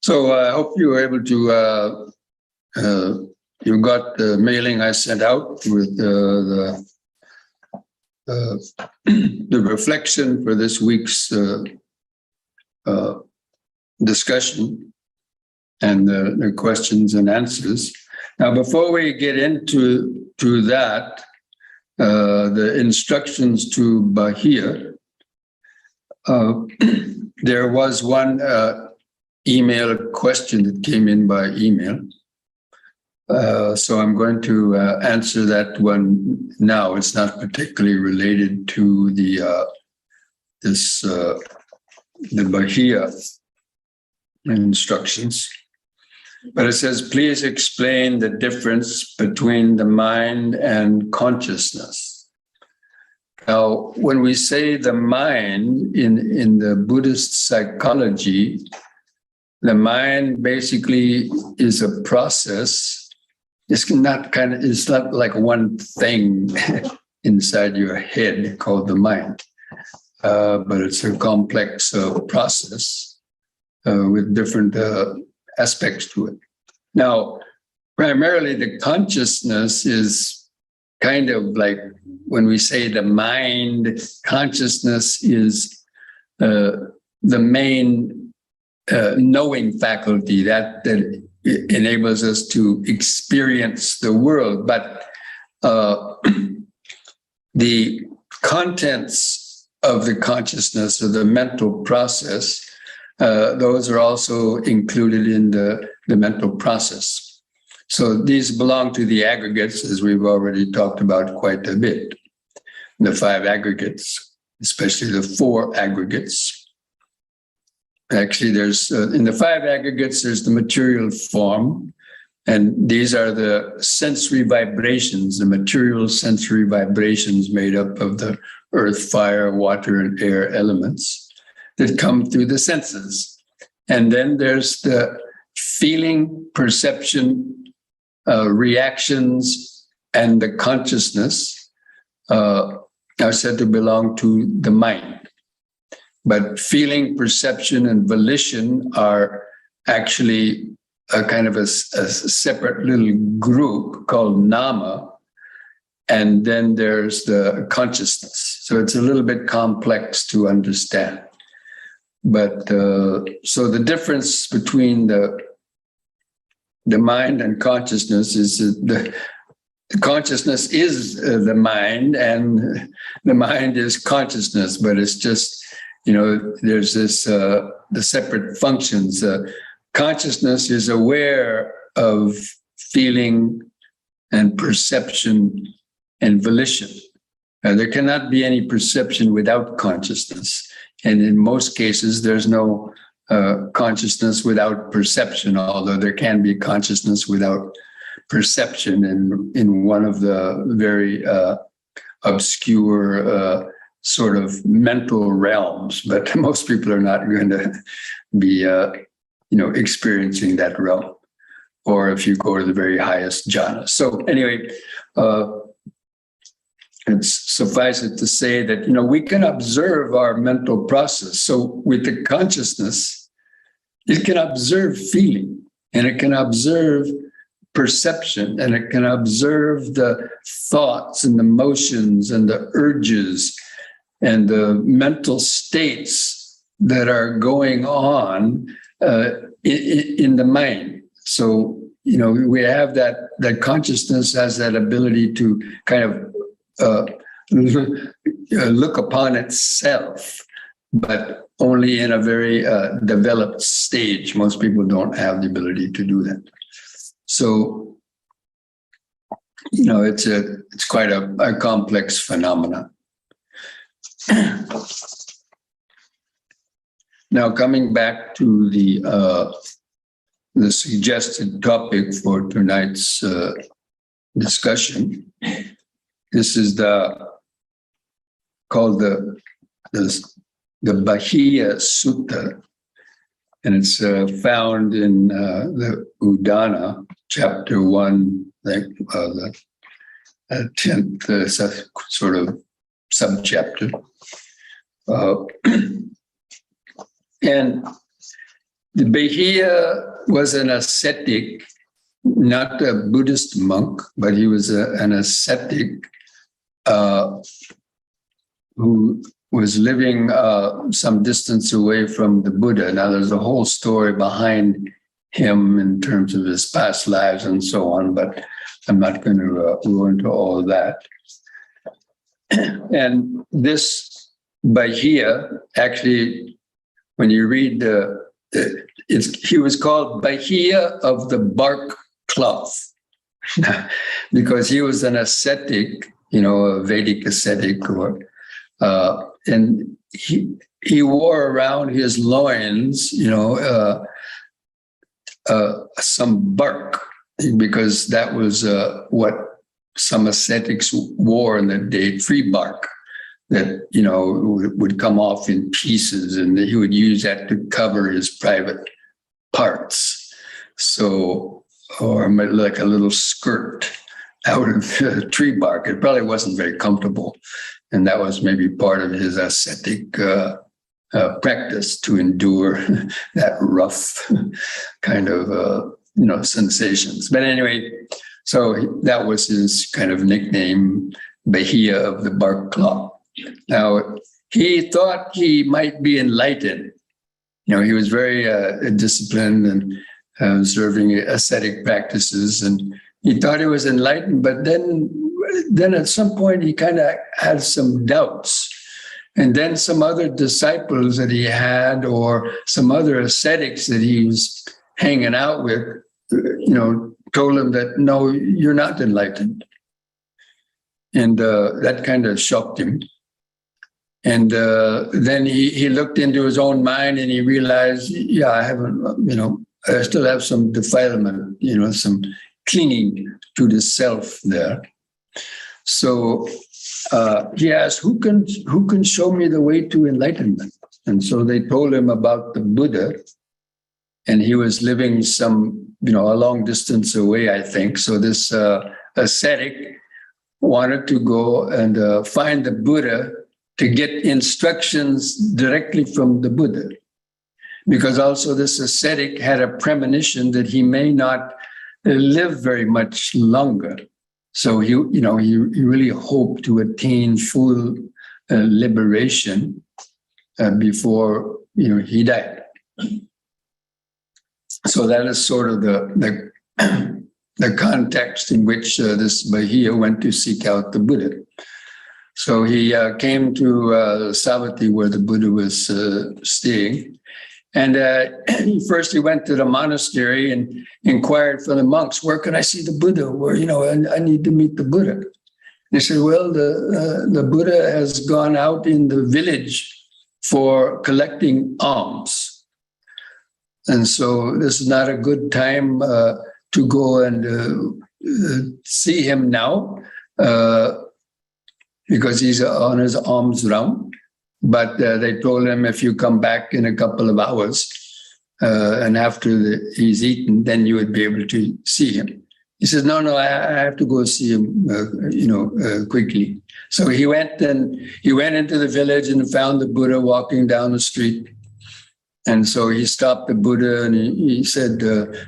So I hope you were able to, you got the mailing I sent out with the reflection for this week's discussion and the questions and answers. Now, before we get into that, the instructions to Bahia, there was one email question that came in by email. So I'm going to answer that one now. It's not particularly related to the Bahia instructions, but it says, please explain the difference between the mind and consciousness. Now, when we say the mind in the Buddhist psychology, the mind basically is a process. It's not like one thing inside your head called the mind, but it's a complex process with different aspects to it. Now, primarily the consciousness is kind of like when we say the mind, consciousness is the main knowing faculty that enables us to experience the world. But the contents of the consciousness or the mental process, those are also included in the mental process. So these belong to the aggregates, as we've already talked about quite a bit. The 5 aggregates, especially the 4 aggregates. Actually, there's in the 5 aggregates, there's the material form, and these are the sensory vibrations, the material sensory vibrations made up of the earth, fire, water, and air elements that come through the senses. And then there's the feeling, perception, reactions, and the consciousness are said to belong to the mind. But feeling, perception, and volition are actually a kind of a separate little group called nama. And then there's the consciousness. So it's a little bit complex to understand. But so the difference between the mind and consciousness is the consciousness is the mind, and the mind is consciousness, but it's just, there's this, the separate functions. Consciousness is aware of feeling and perception and volition. There cannot be any perception without consciousness. And in most cases, there's no consciousness without perception, although there can be consciousness without perception in one of the very obscure sort of mental realms, but most people are not going to be, experiencing that realm, or if you go to the very highest jhana. So anyway, it's suffice it to say that, we can observe our mental process. So with the consciousness, it can observe feeling, and it can observe perception, and it can observe the thoughts and the motions and the urges and the mental states that are going on in the mind. So, we have that consciousness has that ability to kind of look upon itself, but only in a very developed stage. Most people don't have the ability to do that. So, it's quite a complex phenomenon. Now, coming back to the suggested topic for tonight's discussion, this is called the Bahia Sutta, and it's found in the Udana, chapter 1, the 10th sort of subchapter. And The Bahiya was an ascetic, not a Buddhist monk, but he was an ascetic who was living some distance away from the Buddha. Now, there's a whole story behind him in terms of his past lives and so on, but I'm not going to go into all of that. And this Bahiya, actually, when you read he was called Bahiya of the bark cloth because he was an ascetic, a Vedic ascetic, and he wore around his loins, some bark, because that was what some ascetics wore in the day, tree bark that, would come off in pieces, and he would use that to cover his private parts. So, or like a little skirt out of tree bark. It probably wasn't very comfortable. And that was maybe part of his ascetic practice, to endure that rough kind of, sensations. But anyway, so that was his kind of nickname, Bahiya of the bark cloth. Now, he thought he might be enlightened. He was very disciplined and observing ascetic practices, and he thought he was enlightened, but then at some point he kind of had some doubts. And then some other disciples that he had, or some other ascetics that he was hanging out with, told him that, no, you're not enlightened. And that kind of shocked him. And then he looked into his own mind and he realized, yeah, I haven't, I still have some defilement, some clinging to the self there. So he asked, who can show me the way to enlightenment? And so they told him about the Buddha, and he was living a long distance away, I think. So this ascetic wanted to go and find the Buddha to get instructions directly from the Buddha, because also this ascetic had a premonition that he may not live very much longer. So he really hoped to attain full liberation before he died. So that is sort of the context in which this Bahiya went to seek out the Buddha. So he came to Savatthi, where the Buddha was staying. And first he went to the monastery and inquired for the monks, where can I see the Buddha? Where, I need to meet the Buddha. They said, well, the Buddha has gone out in the village for collecting alms. And so this is not a good time to go and see him now, because he's on his alms round. But they told him, if you come back in a couple of hours and after he's eaten, then you would be able to see him. He says, no, I have to go see him, quickly. So he went into the village and found the Buddha walking down the street. And so he stopped the Buddha and he said,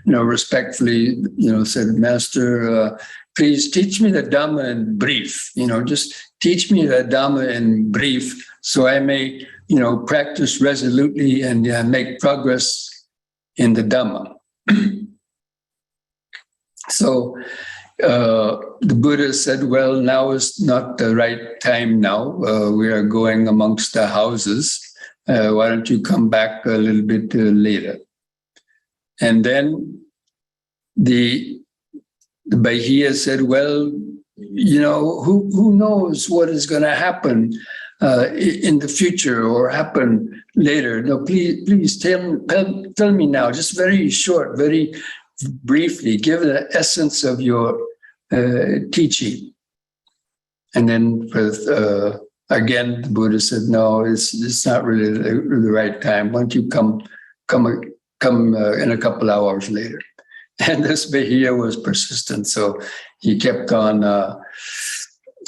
respectfully, said, Master, please teach me the Dhamma in brief. Just teach me the Dhamma in brief, so I may, practice resolutely and make progress in the Dhamma. So the Buddha said, well, now is not the right time now. We are going amongst the houses. Why don't you come back a little bit later? And then the Bahiya said, well, who knows what is going to happen in the future or happen later? No, please tell me now, just very short, very briefly, give the essence of your teaching. And then again, the Buddha said, no, it's not really the right time. Why don't you come in a couple hours later? And this Bahiya was persistent, so he kept on,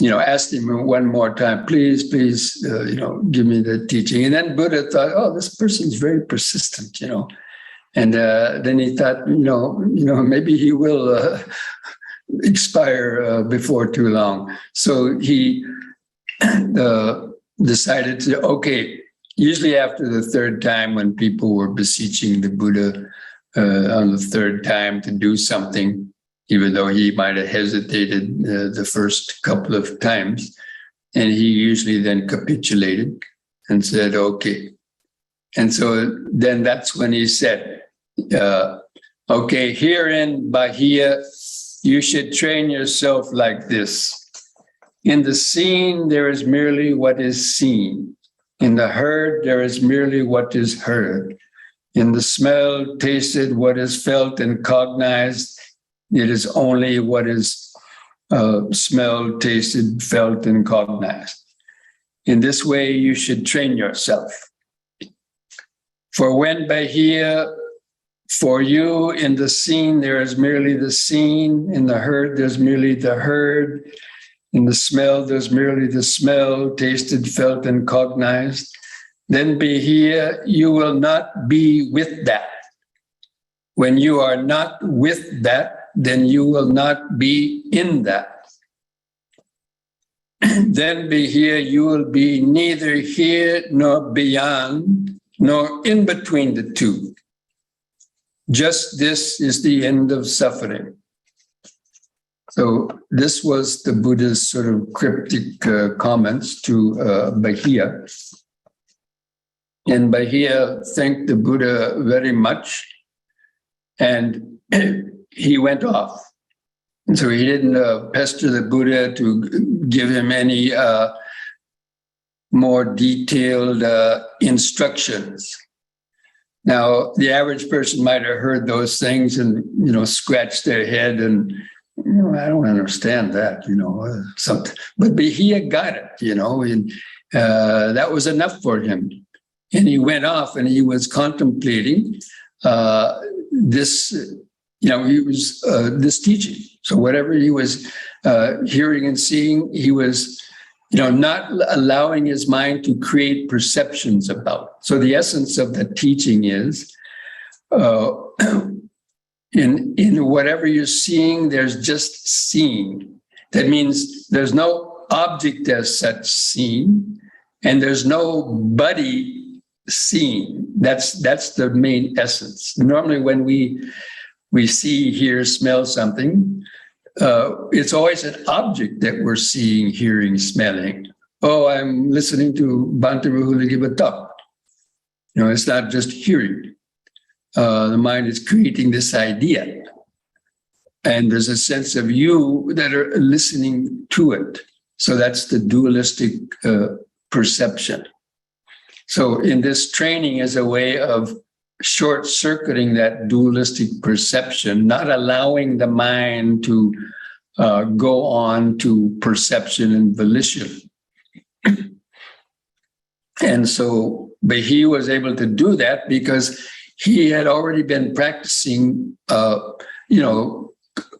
asked him one more time, please, give me the teaching. And then Buddha thought, oh, this person's very persistent, And then he thought, maybe he will expire before too long. So he decided to, okay, usually after the third time when people were beseeching the Buddha on the third time to do something, even though he might have hesitated the first couple of times, and he usually then capitulated and said, okay. And so then that's when he said, okay, here in Bahia, you should train yourself like this. In the seen, there is merely what is seen. In the heard, there is merely what is heard. In the smell, tasted, what is felt and cognized, it is only what is smelled, tasted, felt, and cognized. In this way, you should train yourself. For when Bahia, for you in the seen, there is merely the seen. In the heard, there's merely the heard. In the smell, there's merely the smell, tasted, felt, and cognized. Then Bahia, you will not be with that. When you are not with that, then you will not be in that. Then Bahia, you will be neither here nor beyond, nor in between the two. Just this is the end of suffering. So this was the Buddha's sort of cryptic comments to Bahia. And Bahia thanked the Buddha very much, and he went off. And so he didn't pester the Buddha to give him any more detailed instructions. Now, the average person might have heard those things and, scratched their head and, I don't understand that, something. But Bahia got it, and that was enough for him. And he went off and he was contemplating this, he was this teaching. So whatever he was hearing and seeing, he was, not allowing his mind to create perceptions about. So the essence of the teaching is, in whatever you're seeing, there's just seeing. That means there's no object as such seen, and there's no body seen. That's the main essence. Normally, when we see, hear, smell something, it's always an object that we're seeing, hearing, smelling. Oh, I'm listening to Bhante Rahula give a talk. It's not just hearing. The mind is creating this idea. And there's a sense of you that are listening to it. So that's the dualistic perception. So in this training is a way of short-circuiting that dualistic perception, not allowing the mind to go on to perception and volition. And so, but he was able to do that because he had already been practicing,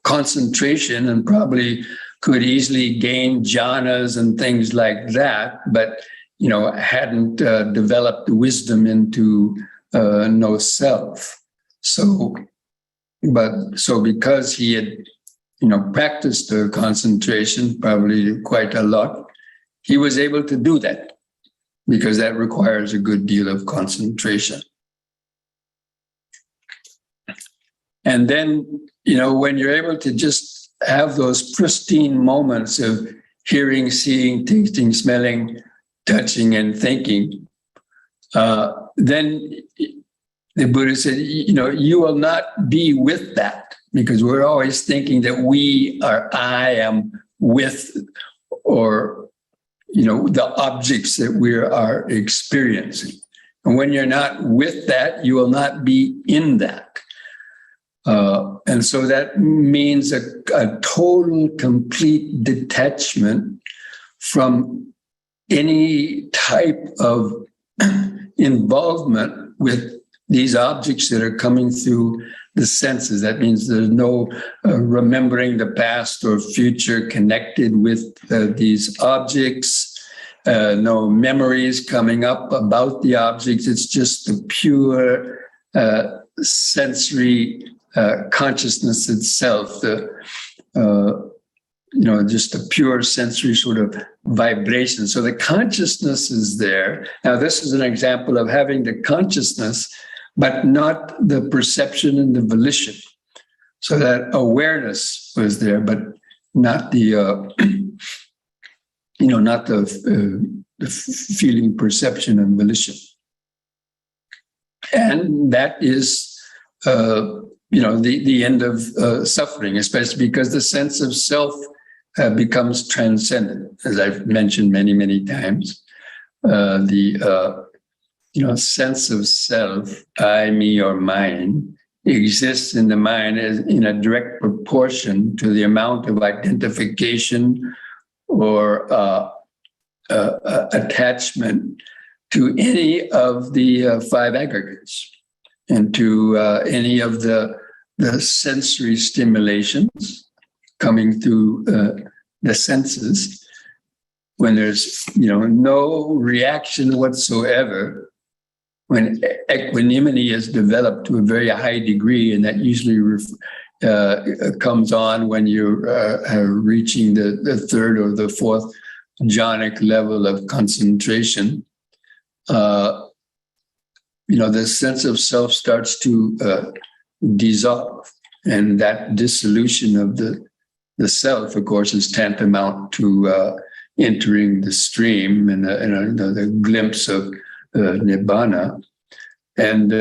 concentration, and probably could easily gain jhanas and things like that, but, hadn't developed wisdom into no self. So because he had, practiced the concentration probably quite a lot, he was able to do that because that requires a good deal of concentration. And then, when you're able to just have those pristine moments of hearing, seeing, tasting, smelling, touching, and thinking, then the Buddha said, you will not be with that, because we're always thinking that we or I am with, or, the objects that we are experiencing. And when you're not with that, you will not be in that. And so that means a total, complete detachment from any type of involvement with these objects that are coming through the senses. That means there's no remembering the past or future connected with these objects, no memories coming up about the objects. It's just the pure sensory consciousness itself, just a pure sensory sort of vibration. So the consciousness is there. Now, this is an example of having the consciousness, but not the perception and the volition. So that awareness was there, but not the, not the feeling, perception, and volition. And that is, the end of suffering, especially because the sense of self becomes transcendent, as I've mentioned many, many times. The sense of self, I, me, or mine, exists in the mind as in a direct proportion to the amount of identification or attachment to any of the five aggregates and to any of the sensory stimulations coming through the senses. When there's no reaction whatsoever, when equanimity is developed to a very high degree, and that usually comes on when you're reaching the third or the fourth jhanic level of concentration, the sense of self starts to dissolve. And that dissolution of the self, of course, is tantamount to entering the stream and the glimpse of nibbana. And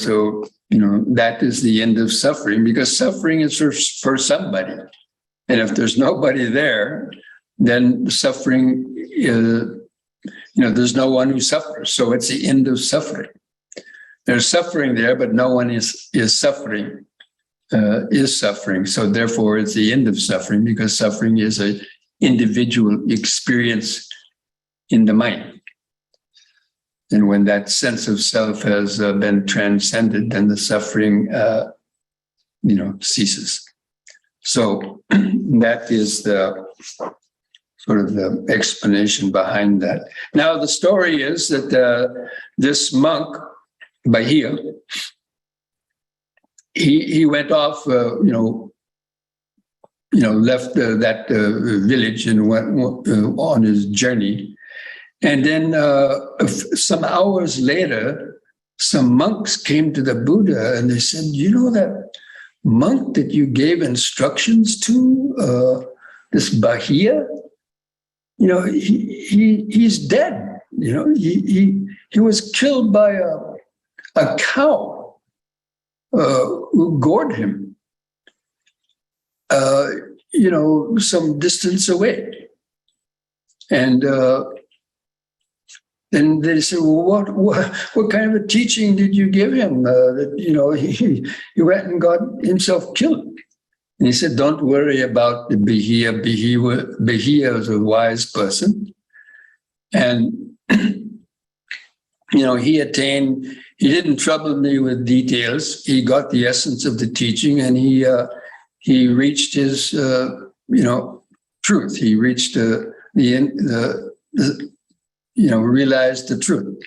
so that is the end of suffering, because suffering is for somebody. And if there's nobody there, then suffering, there's no one who suffers. So it's the end of suffering. There's suffering there, but no one is suffering. So therefore, it's the end of suffering, because suffering is an individual experience in the mind. And when that sense of self has been transcended, then the suffering, ceases. So that is the sort of the explanation behind that. Now, the story is that this monk, Bahia, he went off, left that village and went on his journey. And then some hours later, some monks came to the Buddha and they said, that monk that you gave instructions to, this Bahia, he's dead. He was killed by a cow who gored him, some distance away. And then they said, well, what kind of a teaching did you give him that, he went and got himself killed? And he said, don't worry about the Bahia. Bahia was a wise person. And, he didn't trouble me with details. He got the essence of the teaching, and he reached his, truth. He reached realized the truth.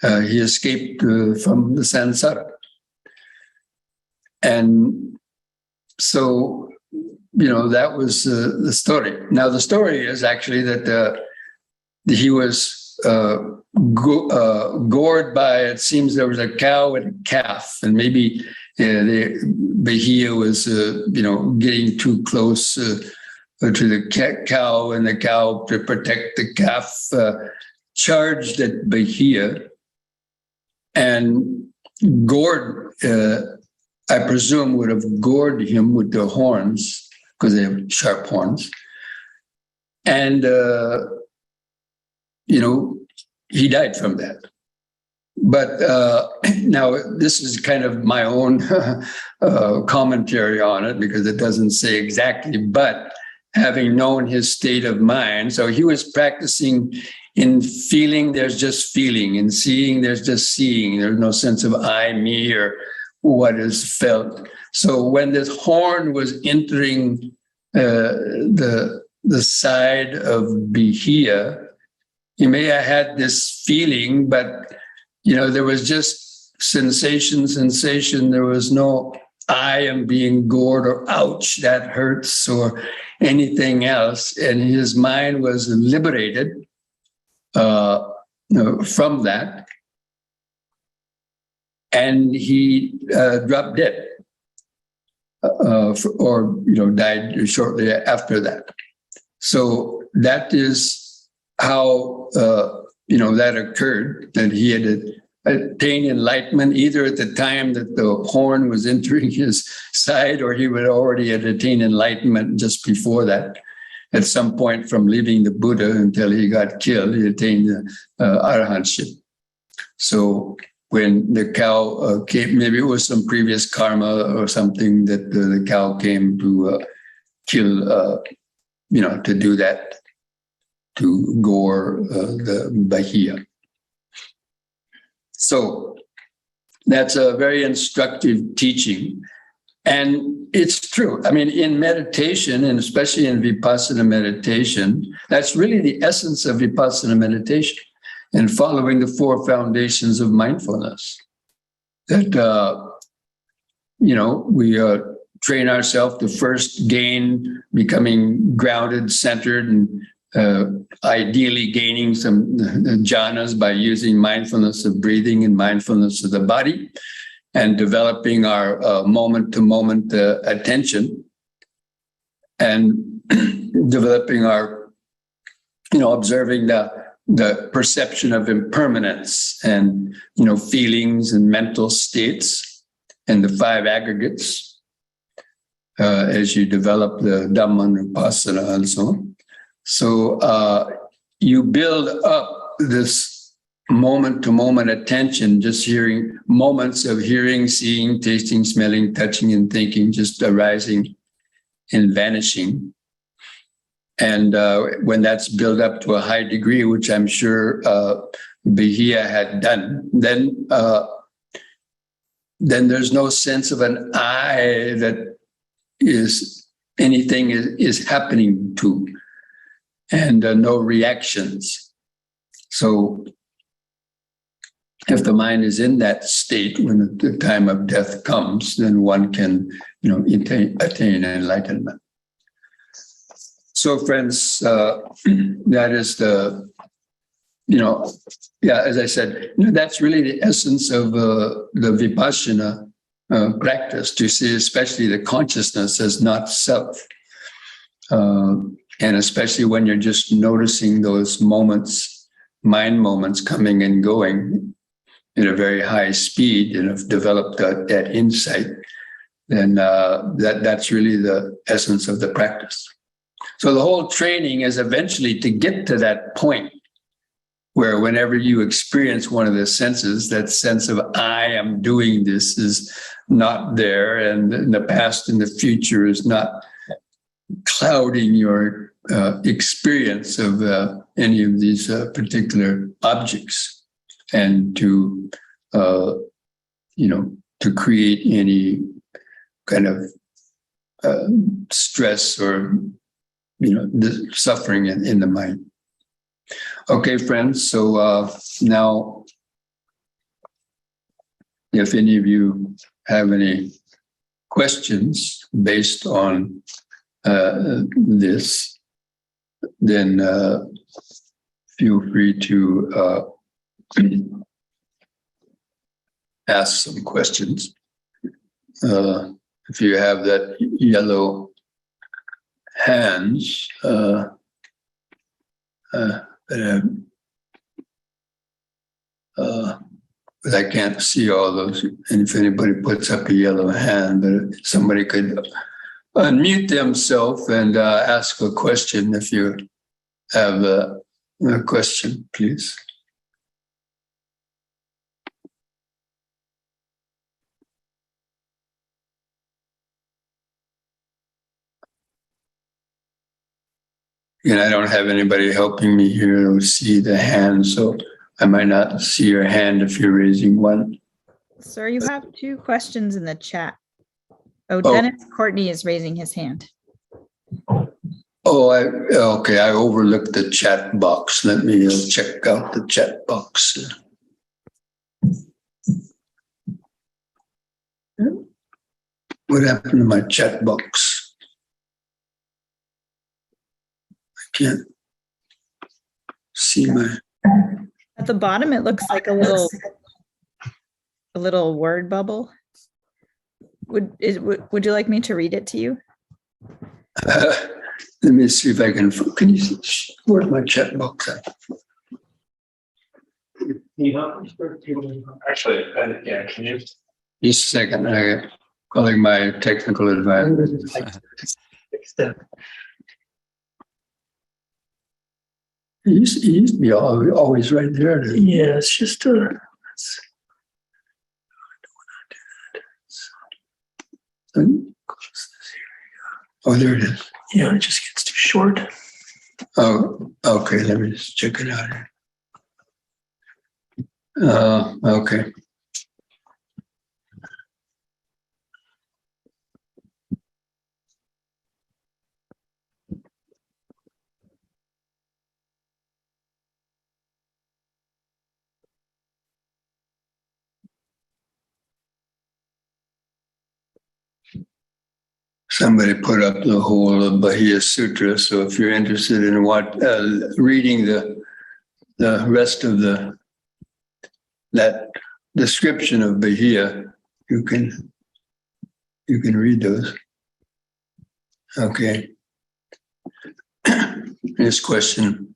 He escaped from the samsara. And so, that was the story. Now, the story is actually that he was gored by, it seems there was a cow and a calf, and maybe Bahia was, getting too close to the cow, and the cow, to protect the calf, charged at Bahia and gored, I presume would have gored him with their horns, because they have sharp horns. And, he died from that. But now this is kind of my own commentary on it, because it doesn't say exactly, but having known his state of mind, so he was practicing in feeling, there's just feeling, in seeing, there's just seeing. There's no sense of I, me, or what is felt. So when this horn was entering the side of Bahia, he may have had this feeling, but there was just sensation. There was no I am being gored or ouch, that hurts or anything else. And his mind was liberated from that. And he dropped dead or died shortly after that. So that is how that occurred, that he had attained enlightenment either at the time that the horn was entering his side, or he would already had attained enlightenment just before that. At some point from leaving the Buddha until he got killed, he attained arahantship. So when the cow came, maybe it was some previous karma or something that the cow came to kill, to do that, to gore the Bahia. So that's a very instructive teaching. And it's true. I mean, in meditation, and especially in Vipassana meditation, that's really the essence of Vipassana meditation, and following the four foundations of mindfulness. That, we train ourselves to first gain becoming grounded, centered, and ideally gaining some jhanas by using mindfulness of breathing and mindfulness of the body, and developing our moment-to-moment attention, and developing our, observing the perception of impermanence and, feelings and mental states and the five aggregates as you develop the Dhammanupassana and so on. So you build up this moment-to-moment attention, just hearing moments of hearing, seeing, tasting, smelling, touching, and thinking, just arising and vanishing. And when that's built up to a high degree, which I'm sure Bahia had done, then there's no sense of an I that is anything is happening to, and no reactions. So if the mind is in that state when the time of death comes, then one can, attain enlightenment. So, friends, that is the, as I said, that's really the essence of the Vipassana practice, to see especially the consciousness as not self. And especially when you're just noticing those moments, mind moments coming and going at a very high speed, and have developed that insight, then that's really the essence of the practice. So the whole training is eventually to get to that point where whenever you experience one of the senses, that sense of I am doing this is not there, and in the past and the future is not clouding your experience of any of these particular objects, and to to create any kind of stress or the suffering in the mind. Okay, friends. So now, if any of you have any questions based on this, then feel free to ask some questions. If you have that yellow hands, but I can't see all those. And if anybody puts up a yellow hand, but somebody could unmute themselves and ask a question if you have a question, please. And I don't have anybody helping me here to see the hand, so I might not see your hand if you're raising one. Sir, you have 2 questions in the chat. Dennis Courtney is raising his hand. Okay, I overlooked the chat box. Let me check out the chat box. What happened to my chat box? I can't see my. At the bottom, it looks like a little word bubble. Would you like me to read it to you? Let me see if I can. Can you see where's my chat box at? Actually, yeah, can you? Just a second. I'm calling my technical advisor. It used to be always right there. Yeah, it's just Oh, there it is. yeah, it just gets too short. Oh, okay. Let me just check it out here. Okay. Somebody put up the whole Bahia Sutra. So if you're interested in reading the rest of that description of Bahia, you can read those. Okay. This question.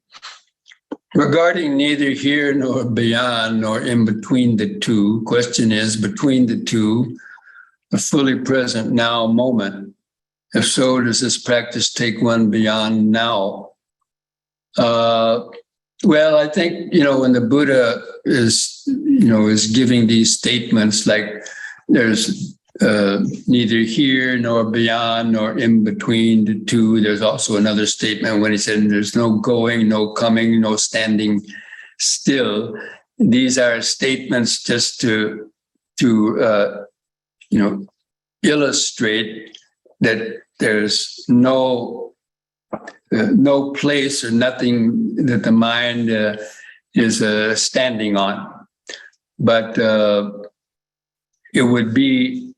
Regarding neither here nor beyond nor in between the two, question is between the two, a fully present now moment. If so, does this practice take one beyond now? Well, I think, when the Buddha is giving these statements like there's neither here nor beyond nor in between the two. There's also another statement when he said there's no going, no coming, no standing still. These are statements just to illustrate that there's no place or nothing that the mind is standing on. But it would be,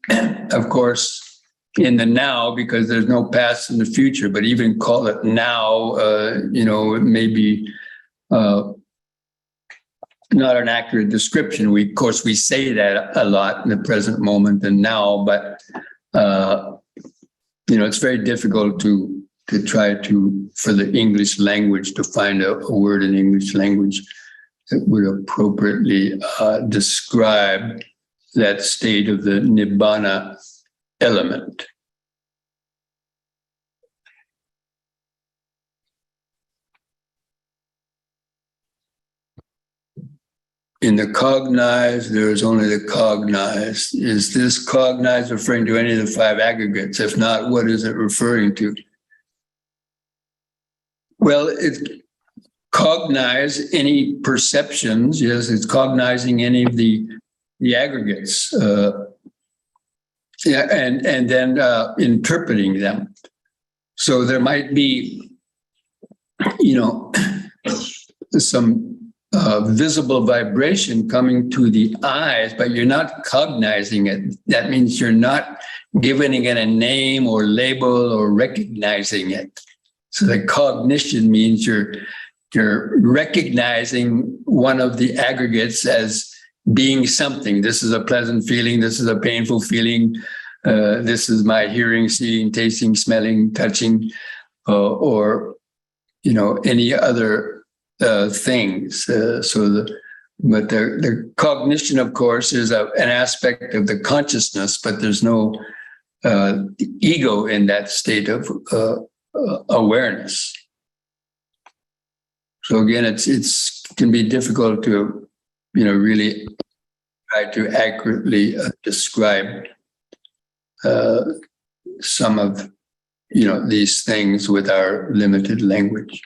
of course, in the now, because there's no past and the future, but even call it now, it may be not an accurate description. Of course, we say that a lot in the present moment and now, but it's very difficult to try for the English language to find a word in English language that would appropriately describe that state of the Nibbana element. In the cognized, there is only the cognized. Is this cognized referring to any of the five aggregates? If not, what is it referring to? Well, it cognize any perceptions. Yes, it's cognizing any of the aggregates. And then interpreting them. So there might be, some visible vibration coming to the eyes, but you're not cognizing it. That means you're not giving it a name or label or recognizing it. So the cognition means you're recognizing one of the aggregates as being something. This is a pleasant feeling. This is a painful feeling. This is my hearing, seeing, tasting, smelling, touching, or any other things. But the cognition, of course, is an aspect of the consciousness, but there's no ego in that state of awareness. So again, it can be difficult to really try to accurately describe some of these things with our limited language.